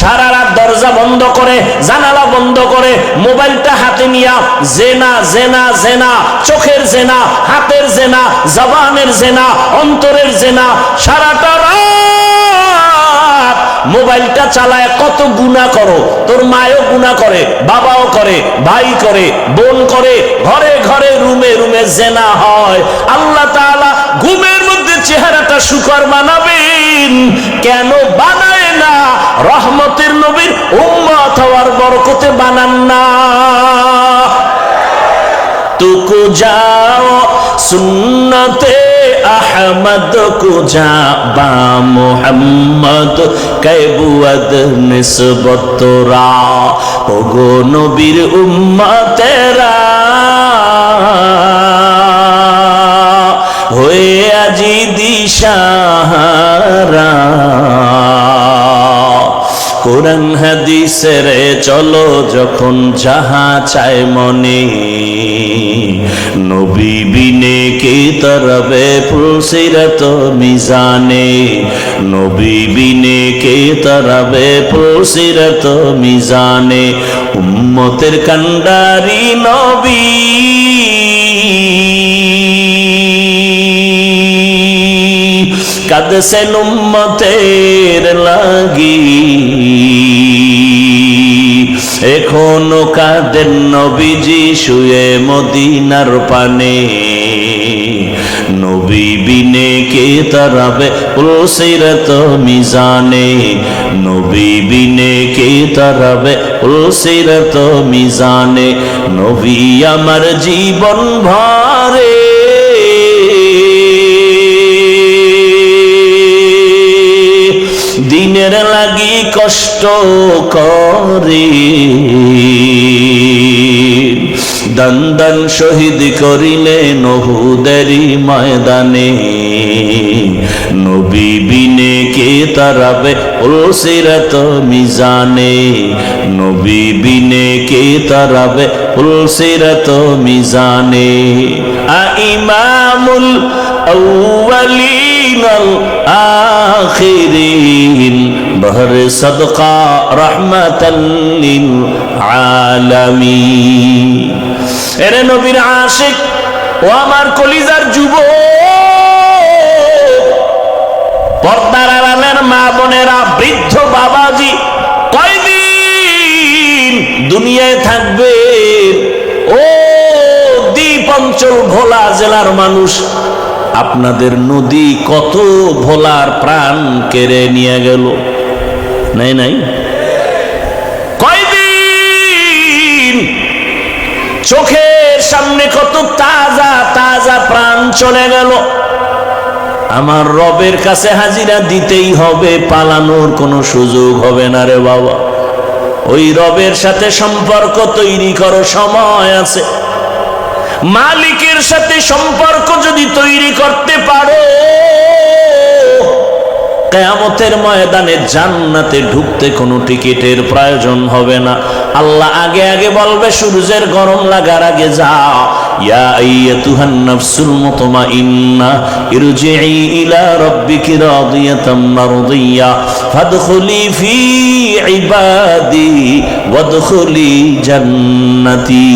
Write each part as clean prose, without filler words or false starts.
সারা রাত দরজা বন্ধ করে জানালা বন্ধ করে মোবাইলটা হাতে নিয়া জেনা জেনা জেনা, চোখের জেনা, হাতের জেনা, জবানের জেনা, অন্তরের জেনা, সারাটা রাত মোবাইলটা চালায় কত গুনাহ করো। তোর মায়ও গুনাহ করে, বাবাও করে, ভাই করে, বোন করে, ঘরে ঘরে রুমে রুমে জেনা হয়। আল্লাহ তাআলা ঘুমের মধ্যে চেহারাটা সুখর বানাবেন, কেন বানায় না? রহমতের নবীর উম্মত হওয়ার বরকতে বানান না। तुको जाओ सुन्नते अहमद को जा बा मोहम्मद कैबुअद निस्बतरा ओगो नबीर उम्मतेरा होए আজি দিশাহারা কোরআন হাদিসের চলো যখন যাহা চায় মনে নবী বিনে কে তরবে ফুলসিরত মিজানে নবী বিনে কে তরবে ফুলসিরত মিজানে উম্মতের কান্ডারি নবী কাঁদছেন উম্মতের লাগি এখনো কাঁদেন নবীজি শুয়ে মদিনার পানে নবী বিনে কে তারাবে পুলসিরত মিজানে নবী বিনে কে তারাবে পুলসিরত মিজানে নবী আমার জীবন ভরে দিনের লাগি কষ্ট করে দান দান শহীদ করিলেন উহুদেরই ময়দানে নবী বিনে কে তারাবে পুলসিরত মিজানে নবী বিনে কে তারাবে পুলসিরত মিজানে ইমামুল আউয়ালিন আল আখিরিন বহর সদকা রহমাতাল লিল আলামিন এরে নবীর আশিক ও আমার কলিজার যুবক পর্দার আড়ালের মা বোনেরা বৃদ্ধ বাবাজি কয়দিন দুনিয়ায় থাকবে ও দ্বীপ অঞ্চল ভোলা জেলার মানুষ আপনাদের নদী কত ভোলার প্রাণ কেড়ে নিয়ে গেল নাই নাই কয়দিন চোখের সামনে কত তাজা তাজা প্রাণ চলে গেল আমার রবের কাছে হাজিরা দিতেই হবে পালানোর কোনো সুযোগ হবে না রে বাবা ওই রবের সাথে সম্পর্ক তৈরি করো সময় আছে মালিকের সাথে সম্পর্ক যদি তৈরি করতে পারো কিয়ামতের ময়দানে জান্নাতে ঢুকতে কোনো টিকিটের প্রয়োজন হবে না আল্লাহ আগে আগে বলবে সূর্যের গরম লাগার আগে যাও ইয়া আইয়াতুহান নাফসুল মুতমাইন্না ইরজিই ইলা রাব্বিকি রাদিয়াতাম মারদিয়া ফাদখুলি ফি ইবাদি ওয়াদখুলি জান্নাতি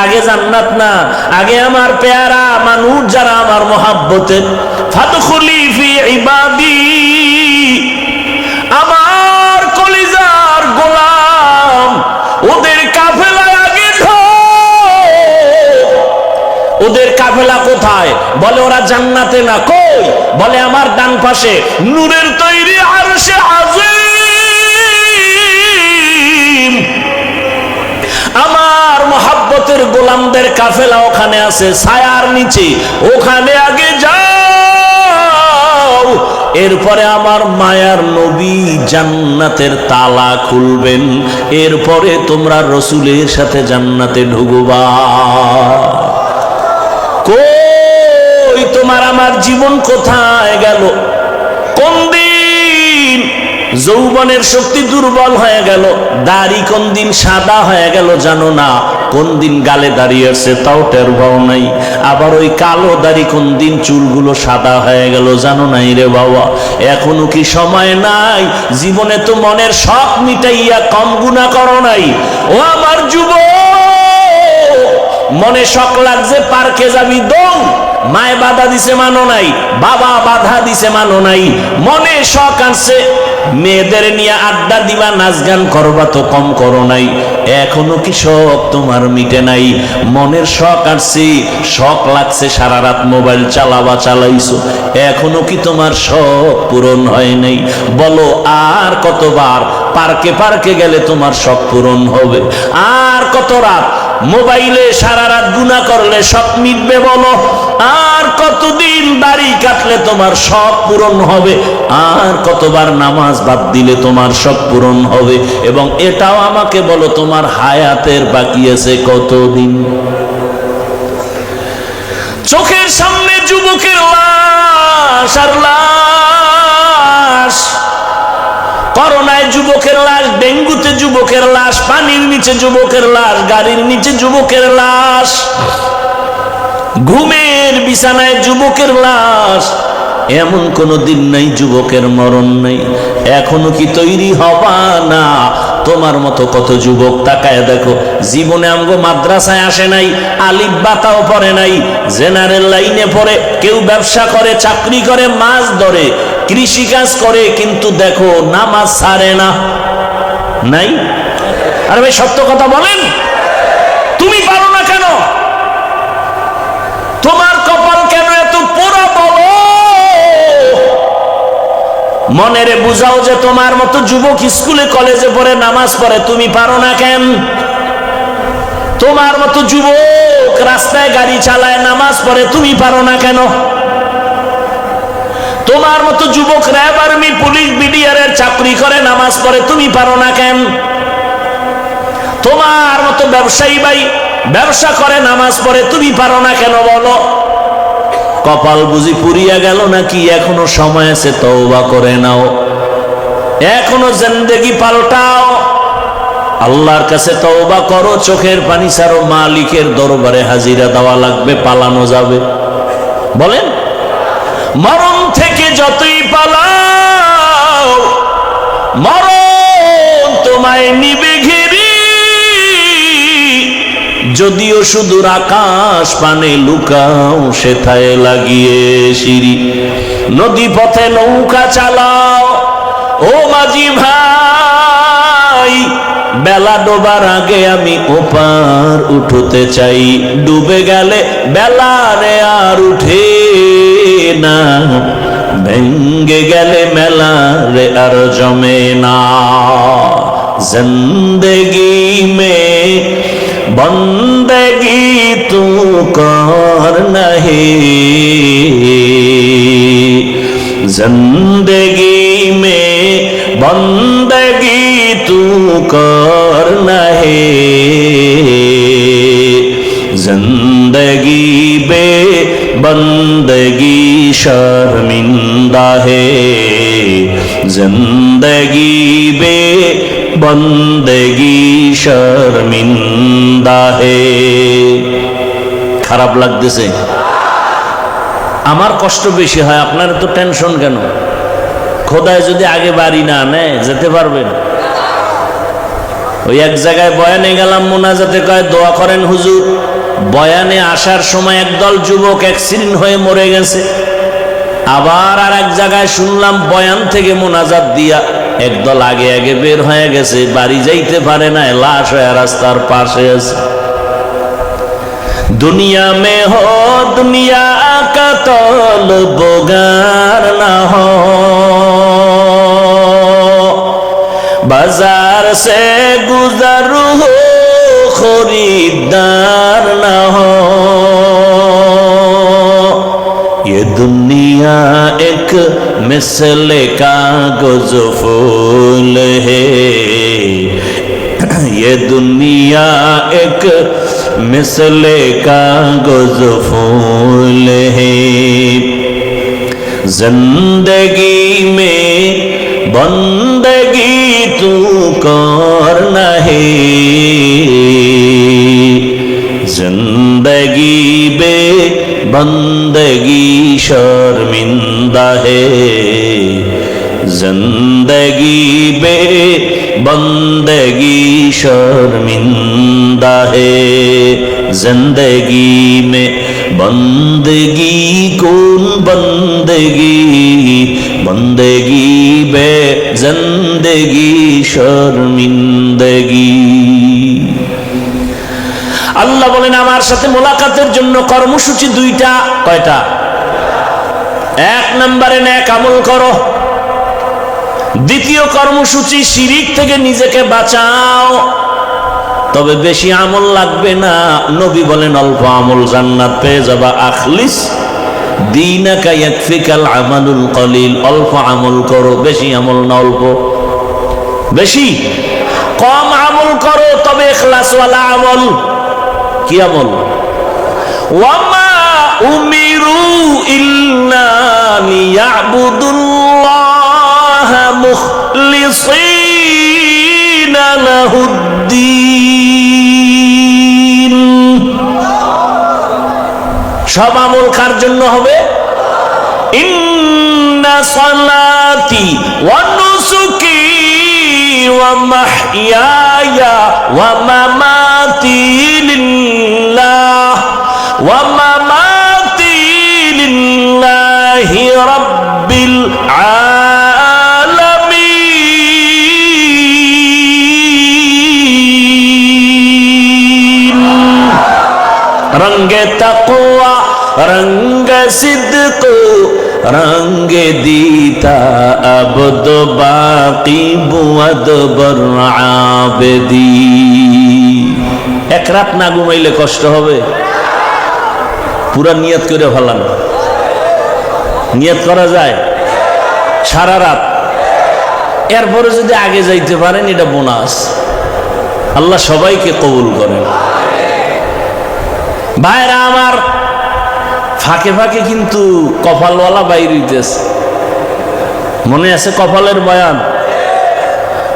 আগে জান্নাত না আগে আমার পেয়ারা মানুষ যারা আমার মহব্বতের ফাদখুলি ফি ইবাদি আমার কলিজার গোলাম ওদের কাফেলায় আগে ওদের কাফেলা কোথায় বলে ওরা জান্নাতে না কই বলে আমার ডান পাশে নূরের তৈরি আরশে আজিম আমার মহব্বতের গোলামদের কাফেলা ওখানে আছে ছায়ার নিচে ওখানে আগে যাও এরপরে আমার মায়ার নবী জান্নাতের তালা খুলবেন এরপরে তোমরা রাসূলের সাথে জান্নাতে ঢুকবা কই তোমার আমার জীবন কোথায় গেল কোন দিন যৌবনের শক্তি দুর্বল হয়ে গেল, দাড়ি কোন দিন সাদা হয়ে গেল জানো না, কোন দিন গালে দাড়ি আসছে তাও টের পাও নাই, আবার ওই কালো দাড়ি কোন দিন চুলগুলো সাদা হয়ে গেল জানো নাই রে বাবা। এখনো কি সময় নাই? জীবনে তো মনের শখ মিটাইয়া কম গুনাহ করো নাই। ও আমার যুবক, মনে শখ লাগছে পার্কে যাবি, দৌড়। মায় বাধা দিছে মানো নাই, বাবা বাধা দিছে মানো নাই। মনে শখ আছে মেয়েদের নিয়ে আড্ডা দিবা, নাচ গান করবা, তো কম করো নাই। এখনো কি শখ তোমার মিটে নাই? মনের শখ আছে, শখ লাগছে সারা রাত মোবাইল চালাবা, চালাইছো, এখনো কি তোমার শখ পূরণ হয় নাই? বলো আর কতবার পার্কে পার্কে গেলে তোমার শখ পূরণ হবে? আর কত রাত মোবাইলে সারা রাত গুনাহ করলে শখ মিটবে বলো? আর কতদিন দাড়ি কাটলে তোমার শখ পূরণ হবে? আর কতবার নামাজ বাদ দিলে তোমার শখ পূরণ হবে? এবং এটাও আমাকে বলো, তোমার হায়াতের বাকি আছে কতদিন? চোখের সামনে যুবকের লাশ আর লাশ, করোনায় যুবকের লাশ, ডেঙ্গুতে যুবকের লাশ, পানির নিচে যুবকের লাশ, গাড়ির নিচে যুবকের লাশ, ঘুমের বিছানায় যুবকের লাশ। এমন কোন দিন নাই যুবকের মরণ নাই। এখনো কি তৈরি হবা না? তোমার মতো কত যুবক তাকায় দেখো, জীবনে আমগো মাদ্রাসায় আসে নাই, আলিফ বাতাও পড়ে নাই, জেনারেল লাইনে পড়ে, কেউ ব্যবসা করে, চাকরি করে, মাছ ধরে, কৃষি কাজ করে, কিন্তু দেখো নামাজ ছাড়ে না। নাই? আরে ভাই সত্য কথা বলেন, তুমি পারো না কেন? তোমার কপাল কেন এত পোড়া বলো? মনেরে বুঝাও যে তোমার মতো যুবক স্কুলে কলেজে পড়ে, নামাজ পড়ে, তুমি পারো না কেন? তোমার মতো যুবক রাস্তায় গাড়ি চালায়, নামাজ পড়ে, তুমি পারো না কেন? তোমার মতো যুবক র্যাব, আর্মি, পুলিশ, বিডিআর চাকরি করে, নামাজ পড়ে, তুমি পারো না কেন? তোমার মতো ব্যবসায়ী ভাই ব্যবসা করে, নামাজ পড়ে, তুমি পারো না কেন বলো? কপাল বুঝি পুরিয়া গেল নাকি? এখনো সময় আছে, তওবা করে নাও, এখনো জিন্দেগি পাল্টাও, আল্লাহর কাছে তওবা করো, চোখের পানি ছাড়ো, মালিকের দরবারে হাজিরা দেওয়া লাগবে, পালানো যাবে? বলেন, মরণ থেকে যতই পালাও, মরণ তোমায় নিবে ঘিরি। যদিও সুদূর আকাশ পানে লুকাও, সেথায় লাগিয়ে সিঁড়ি। নদী পথে নৌকা চালাও, ও মাঝি ভাই, বেলা ডোবার আগে আমি ওপার উঠতে চাই। ডুবে গেলে বেলা রে আর উঠে না, ভেঙ্গে গেলে মেলা রে আর জমে না। জিন্দেগি মে বন্দেগি তু কর নহি, जिंदगी में बंदगी तू कर नहीं, जिंदगी बे बंदगी शर्मिंदा है, जिंदगी बे बंदगी शर्मिंदा है। খারাপ লাগতেছে? আমার কষ্ট বেশি হয়, আপনার তো টেনশন কেন? খোদায় যদি আগে বাড়ি না নেয় যেতে পারবেন? ওই এক জায়গায় বয়ানে গেলাম, মোনাজাতে কয় দোয়া করেন হুজুর। বয়ানে আসার সময় একদল যুবক অ্যাক্সিডেন্ট হয়ে মরে গেছে। আবার আর এক জায়গায় শুনলাম বয়ান থেকে মোনাজাত দিয়া একদল আগে আগে বের হয়ে গেছে, বাড়ি যাইতে পারে না, লাশ হয়ে রাস্তার পাশে আছে। दुनिया में हो दुनिया का तलबगार ना हो, बाजार से गुजर हो खरीदार ना हो। ये दुनिया एक मिसले कागज फूल है, ये दुनिया एक मिसले कागज फूल है, जिंदगी में बंदगी तू करना है, जिंदगी बे बंदगी शर्मिंदा है, जिंदगी बे बंदगी शर्मिंदा है, जिंदगी में बंदगी कौन बंदगी, बंदगी बे जिंदगी शर्मिंदगी। আল্লাহ বলেন আমার সাথে মোলাকাতের জন্য কর্মসূচি দুইটা। কয়টা? এক নম্বরে নেক আমল করো। দ্বিতীয় কর্মসূচি শিরিক থেকে নিজেকে বাঁচাও। তবে বেশি আমল লাগবে না, নবী বলেন অল্প আমল জান্নাত পেয়ে যাবা। আখলিস দীনাকা ইয়াকফিকাল আমালুল কলিল। অল্প আমল করো, বেশি আমল না, অল্প। বেশি কম আমল করো তবে ইখলাসওয়ালা আমল। কি আমল? ওয়ামা উমিরু ইল্লা লিয়াবুদুল্লাহ মুখলিসিনা লাহুদ্দিন। সব আমল কার জন্য হবে? ইন্না সালাতি ওয়া নুসুকি ওয়া মাহইয়ায়া ওয়া মামাতি লিল্লাহ ওয়া মামাতি লিল্লাহি রাব্বিল আলামিন। রঙ্গে তাকওয়া रंग सिद्क रंग दीता अब्द बाकी बुअद बर आबदी। एक रात ना घुमाइले कष्ट হবে, পুরা নিয়ত করে ফেলান। নিয়ত করা যায় সারা রাত, এরপরে যদি আগে যাইতে পারেন এটা বোনাস। আল্লাহ সবাইকে কবুল করেন। ভাইরা আমার, ফাঁকে ফাঁকে কিন্তু কপালওয়ালা বাইর হইতেছে। মনে আছে কপালের বয়ান?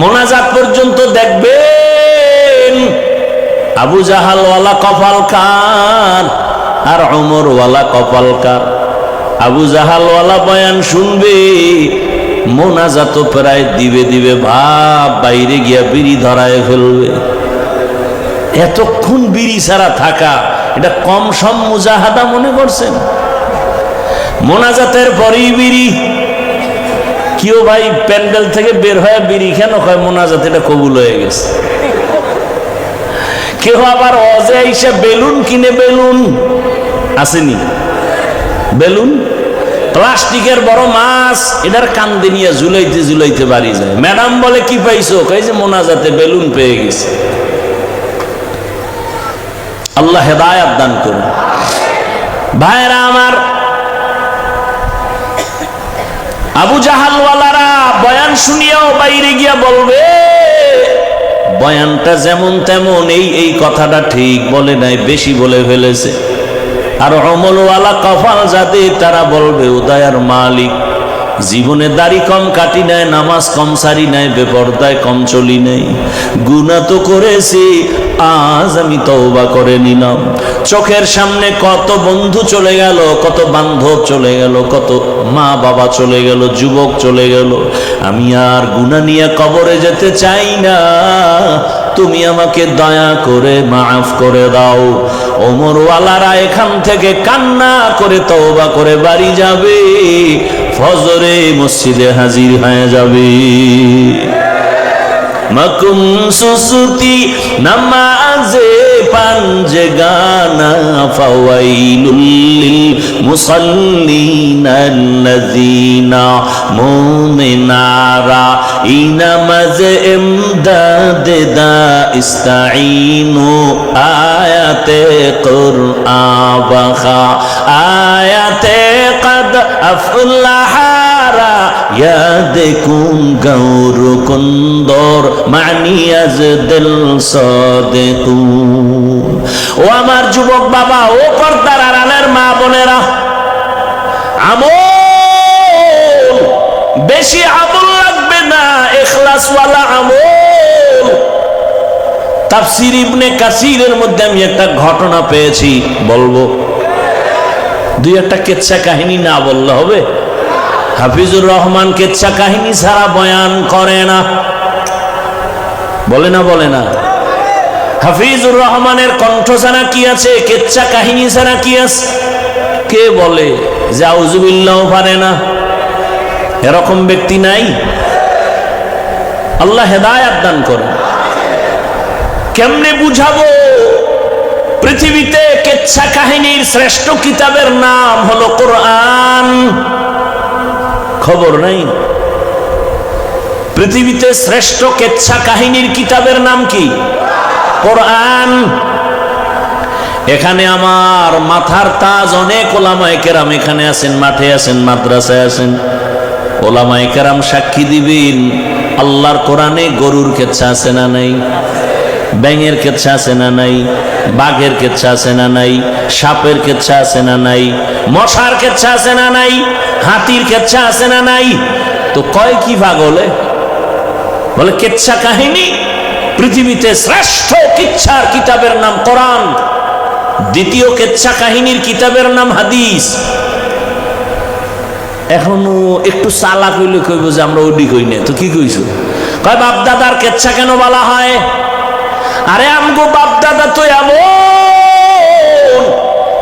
মোনাজাত পর্যন্ত দেখবেন আবু জাহালওয়ালা কপাল কার আর ওমরওয়ালা কপাল কার। আবু জাহালওয়ালা বয়ান শুনবে, মোনাজাত প্রায় দিবে দিবে ভাব, বাইরে গিয়া বিড়ি ধরায় ফেলবে। এতক্ষণ বিড়ি ছাড়া থাকা এটা কম সম মুজাহাদা মনে করছেন? মোনাজাতের পরেই বিড়ি। কেউ ভাই প্যান্ডেল থেকে বের হয়ে বিড়ি কেন কয়? মোনাজাত এটা কবুল হয়ে গেছে। কেউ আবার অজে এসে বেলুন কিনে, বেলুন আসেনি, বেলুন প্লাস্টিকের বড় মাছ, এটার কান্দে নিয়ে ঝুলাইতে ঝুলাইতে বাড়ি যায়। ম্যাডাম বলে কি পাইছো? কই যে মোনাজাতে বেলুন পেয়ে গেছে। আল্লাহ হেদায়াত দান করুন। ভাইরা আমার, আবু জাহালওয়ালারা বয়ান শুনিয়াও বাইরে গিয়া বলবে বয়ানটা যেমন তেমন, এই কথাটা ঠিক বলে নাই, বেশি বলে ফেলেছে। আর অমলওয়ালা কপাল যাদের, তারা বলবে ও দয়ার মালিক, জীবনে দাড়ি কম কাটি নাই, নামাজ কম সারি নাই, বেপরদায় কম চলি নাই, গুনাহ তো করেছি, আজ আমি তওবা করে নিলাম। চোখের সামনে কত বন্ধু চলে গেল, কত বান্ধব চলে গেল, কত মা বাবা চলে গেল, যুবক চলে গেল। আমি আর গুনাহ নিয়ে কবরে যেতে চাই না, তুমি আমাকে দয়া করে মাফ করে দাও। ওমরওয়ালারা এখান থেকে কান্না করে তওবা করে বাড়ি যাবে, ফজরে মসজিদে হাজির হয়ে যাবে। মকুম সুসুতি নামাজে পাঞ্জগানা ফাওয়াইলুল লিল মুসাল্লিন আল্লাযিনা মুমিনারা ইনামাজ ইমদাদ দা ইস্তাঈনু আয়াতে কুরআন বাখা আয়াতে কদ আফলাহারা ইয়াদ কুম গৌর কুন্দর মানিয়াজ দিল সাদিকুন। ও আমার যুবক বাবা, ও পর্দার আড়ালের মা বোনেরা, আমল বেশি আমল লাগবে না, ইখলাসওয়ালা আমল। তাফসীর ইবনে কাসিরের মধ্যে আমি একটা ঘটনা পেয়েছি, বলবো? দুই একটা কেচ্ছা কাহিনী না বললে হবে? হাফিজুর রহমান কেচ্ছা কাহিনী ছাড়া বয়ান করে না, বলে না? বলে না? হাফিজুর রহমানের কণ্ঠ ছাড়া কি আছে? কেচ্ছা কাহিনী ছাড়া কি আছে? কে বলে যে আউযুবিল্লাহ পারে না? এরকম ব্যক্তি নাই। আল্লাহ হেদায়েত দান করেন। কেমনে বুঝাবো? পৃথিবীতে কেচ্ছা কাহিনীর শ্রেষ্ঠ কিতাবের নাম হলো কোরআন। খবর নাই? পৃথিবীতে শ্রেষ্ঠ কেচ্ছা কাহিনীর কিতাবের নাম কি? কোরআন। এখানে আমার মাথার তাজ অনেক ওলামায়ে কেরাম এখানে আছেন, মাঠে আছেন, মাদ্রাসায় আছেন। ওলামায়ে কেরাম সাক্ষী দিবেন, আল্লাহর কোরআনে গরুর কেচ্ছা আছে না নাই? ব্যাঙের কেচ্ছা আছে না নাই? বাঘের কেচ্ছা আছে না নাই? সাপের কেচ্ছা আছে না নাই? মশার কেচ্ছা আছে না নাই? হাতির কেচ্ছা আছে না নাই? তো কয় কি পাগলে? বলে কেচ্ছা কাহিনী। পৃথিবীতে শ্রেষ্ঠ কিচ্ছার কিতাবের নাম কোরআন, দ্বিতীয় কেচ্ছা কাহিনীর কিতাবের নাম হাদিস। এখনো একটু চালাক হইলে কইব যে আমরা ওডি কই না, তো কি কইছো? কয় বাপ দাদার কেচ্ছা কেন বলা হয়? আরে আমগো বাপ দাদা তো এমন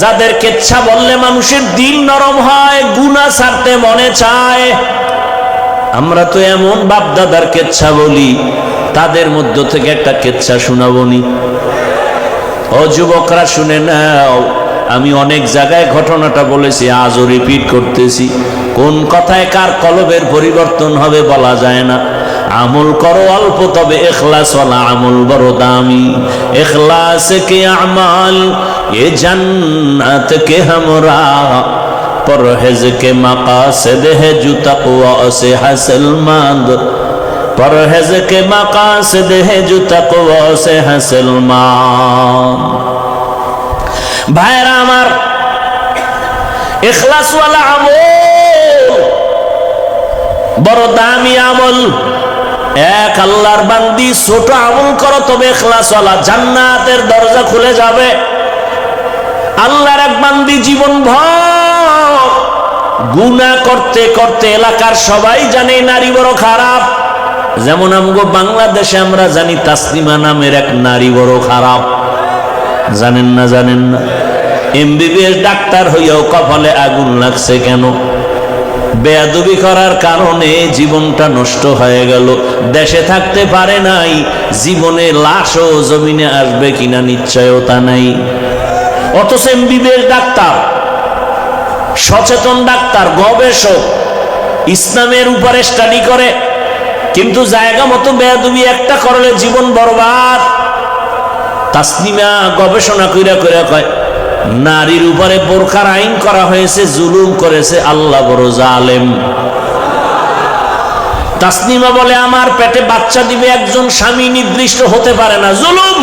যাদের কেচ্ছা বললে মানুষের দিল নরম হয়, গুনাহ ছাড়তে মনে চায়। আমরা তো এমন বাপ দাদার কেচ্ছা বলি, তাদের মধ্য থেকে একটা কেচ্ছা শোনাবনি। ও যুবকরা শুনে নাও, আমি অনেক জায়গায় ঘটনাটা বলেছি, আজও রিপিট করতেছি। কোন কথায় কার কলবের পরিবর্তন হবে বলা যায় না। আমল করো অল্প, তবে ইখলাস ওয়ালা আমল বড় দামি। ইখলাস কে আমাল এ জান্নাত কে हमरा, পরহেজ কে মাকাসিদ है जो तक़वा से हासिल मंद, পরহেজ কে মাকাসিদ है जो तक़वा से हासिल मंद। ভাইরা আমার, ইখলাস ওয়ালা আমল বড় দামি আমল। এক আল্লাহর বান্দি, ছোট আমল করো তবে ইখলাস ওয়ালা, জান্নাতের দরজা খুলে যাবে। আল্লাহর এক বান্দি জীবন ভর গুনাহ করতে করতে এলাকার সবাই জানে নারী বড় খারাপ। যেমন আমগো বাংলাদেশে আমরা জানি তাসলিমা নামের এক নারী বড় খারাপ। জানেন না? জানেন না? এমবিবিএস ডাক্তার হইয়াও কপালে আগুন লাগছে কেন? বেয়াদবি করার কারণে জীবনটা নষ্ট হয়ে গেল। দেশে থাকতে পারে নাই, জীবনে লাশও জমিনে আসবে কিনা নিশ্চয়তা নাই। অথচ এমবিবিএস ডাক্তার, সচেতন ডাক্তার, গবেষক, ইসলামের উপরে স্টাডি করে, কিন্তু জায়গা মতো বেয়াদবি একটা করলে জীবন বরবাদ। তাসলিমা গবেষণা কইরা কইরা কয়, নারীর উপরে বোরখার আইন করা হয়েছে, জুলুম করেছে আল্লাহ বড় জালেম। তাসলিমা বলে, আমার পেটে বাচ্চা দিবে একজন স্বামী নির্দিষ্ট হতে পারে না, জুলুম।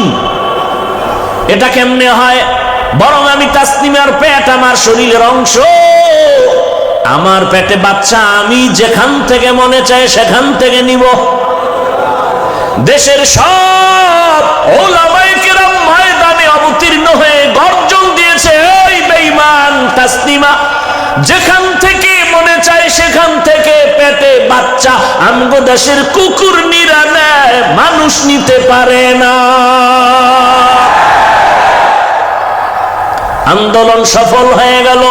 এটা কেমনে হয়? বরং আমি তাসলিমার পেট আমার শরীরের অংশ, আমার পেটে বাচ্চা, আমি যেখান থেকে মনে চায় সেখান থেকে নিব। দেশের সব ওলামায়ে কেরাম ময়দানে অবতীর্ণ হয়ে গর্জন দিয়েছে, এই বেঈমান তাসলিমা, যেখান থেকে মনে চায় সেখান থেকে পেটে বাচ্চা আমগো দেশের কুকুর নিরা নেয়, মানুষ নিতে পারে না। আন্দোলন সফল হয়ে গেল।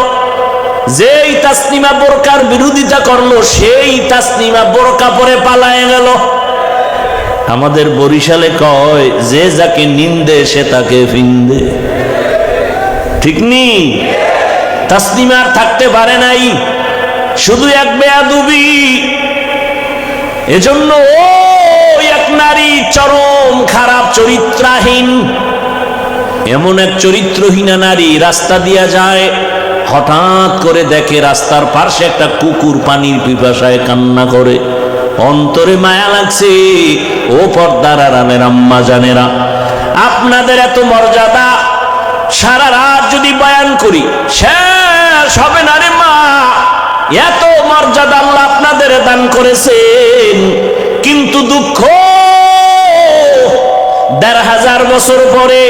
যেই তাসলিমা বোরকার বিরোধিতা করলো, সেই তাসলিমা বোরকা পরে পালায়ে গেল। আমাদের বরিশালে কয়, যে যাকে নিন্দে সে তাকে ফিন্দে। ঠিক নি? তাসলিমার থাকতে পারে নাই, শুধু এক বেয়াদবি। এজন্য ওই এক নারী চরম খারাপ, চরিত্রহীন। এমন এক চরিত্রহীনা নারী রাস্তা দিয়া যায়, হঠাৎ করে দেখে রাস্তার পাশে একটা কুকুর পানির পিপাসায় কান্না করে। অন্তরে মায়া লাগছে। ও পর্দার আড়ালের আম্মা জানেরা, আপনাদের এত মর্যাদা, সারা রাত যদি বয়ান করি শেষ হবে না রে মা। এত মর্যাদা আল্লাহ আপনাদের দান করেছেন, কিন্তু দুঃখ, ১৫০০ বছর পরে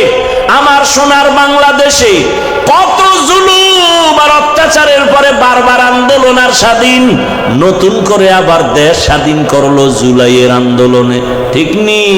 আমার সোনার বাংলাদেশে কত জুলুম আর অত্যাচারের পরে বারবার আন্দোলন আর স্বাধীন, নতুন করে আবার দেশ স্বাধীন করলো জুলাইয়ের আন্দোলনে, ঠিক নেই?